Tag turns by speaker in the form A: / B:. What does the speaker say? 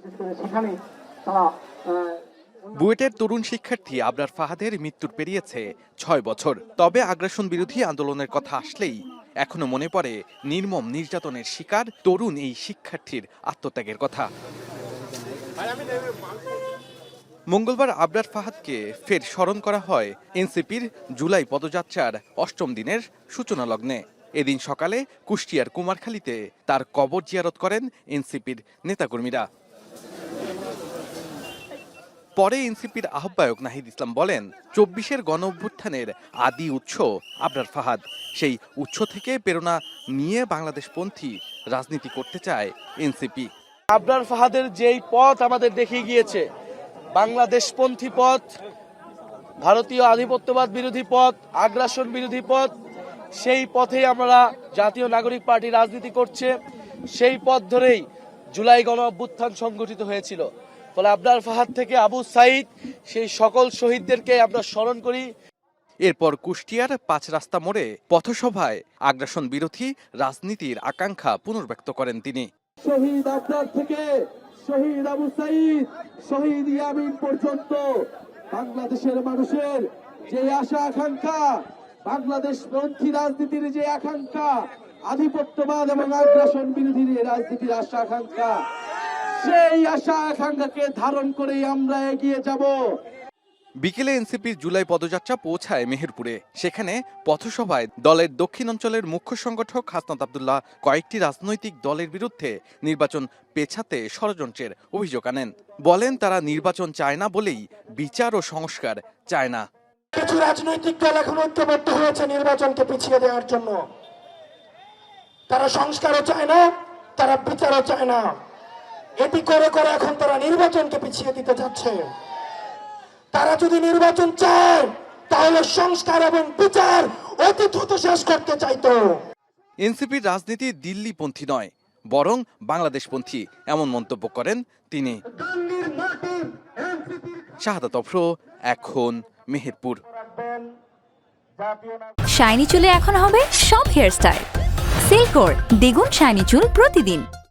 A: বিশেষ করে সেখানে তারা
B: বুয়েটের তরুণ শিক্ষার্থী আবরার ফাহাদের মৃত্যুর পেরিয়েছে ৬ বছর। তবে আগ্রাসন বিরোধী আন্দোলনের কথা আসলেই এখনো মনে পড়ে নির্মম নির্যাতনের শিকার তরুণ এই শিক্ষার্থীর আত্মত্যাগের কথা। মঙ্গলবার আবরার ফাহাদকে ফের স্মরণ করা হয় এনসিপির জুলাই পদযাত্রার ৮ম দিনের সূচনা লগ্নে। এদিন সকালে কুষ্টিয়ার কুমারখালীতে তার কবর জিয়ারত করেন এনসিপির নেতাকর্মীরা। পরে এনসিপির আহ্বায়ক নাহিদ ইসলাম বলেন, ২৪-এর গণ অভ্যুত্থানের আদি উৎস আবরার ফাহাদ। সেই উৎস থেকে প্রেরণা নিয়ে বাংলাদেশপন্থী রাজনীতি করতে চায় এনসিপি।
C: আবরার ফাহাদের যেই পথ আমাদের দেখিয়ে গিয়েছে, বাংলাদেশপন্থী পথ, ভারতীয় আধিপত্যবাদ বিরোধী পথ, আগ্রাসন বিরোধী পথ, সেই পথেই আমরা জাতীয় নাগরিক পার্টি রাজনীতি করছে। সেই পথ ধরেই জুলাই গণ অভ্যুত্থান সংগঠিত হয়েছিল। ফলে আবরার ফাহাদ থেকে আবু সাইদ, সেই সকল শহীদদেরকে আমরা স্মরণ করি।
B: এরপর কুষ্টিয়ার ৫ রাস্তা মোড়ে পথসভায় আগ্রাসন বিরোধী রাজনীতির আকাঙ্ক্ষা পুনর্ব্যক্ত করেন তিনি।
D: শহীদ আবরার থেকে শহীদ আবু সাইদ, শহীদ ইয়ামিন পর্যন্ত বাংলাদেশের মানুষের যে আশা আকাঙ্ক্ষা, বাংলাদেশ পন্থী রাজনীতির যে আকাঙ্ক্ষা, আধিপত্যবাদ এবং আগ্রাসন বিরোধী রাজনীতির আশা আকাঙ্ক্ষা, সেই আশা আকাঙ্ক্ষাকে ধারণ করেই আমরা এগিয়ে যাব।
B: বিকেলে এনসিপির জুলাই পদযাত্রা পৌঁছায় মেহেরপুরে। সেখানে পথসভায় দলের দক্ষিণ অঞ্চলের মুখ্য সংগঠক হাসনাত আব্দুল্লাহ কয়েকটি রাজনৈতিক দলের বিরুদ্ধে নির্বাচন পেছাতে ষড়যন্ত্রের অভিযোগ আনেন। বলেন, তারা নির্বাচন চায় না বলেই বিচার ও সংস্কার চায় না।
E: কিছু রাজনৈতিক দল এখন ঐক্যবদ্ধ হয়েছে নির্বাচনকে পিছিয়ে দেওয়ার জন্য। তারা সংস্কারও চায় না, তারা বিচারও চায় না। এটি করে করে এখন তারা নির্বাচনকে পিছিয়ে দিতে যাচ্ছে। তারা যদি নির্বাচন চায় তাহলে সংস্কার এবং বিচার অতি দ্রুত শেষ করতে চাইতো।
B: এনসিপির রাজনীতি দিল্লিপন্থী নয়, বরং বাংলাদেশপন্থী, এমন মন্তব্য করেন তিনি। শাহাদাত অফরো, এখন মেহেরপুর।
F: শাইনি চুলে এখন হবে সব হেয়ার স্টাইল। সিল্কোর দ্বিগুণ শাইনি চুল প্রতিদিন।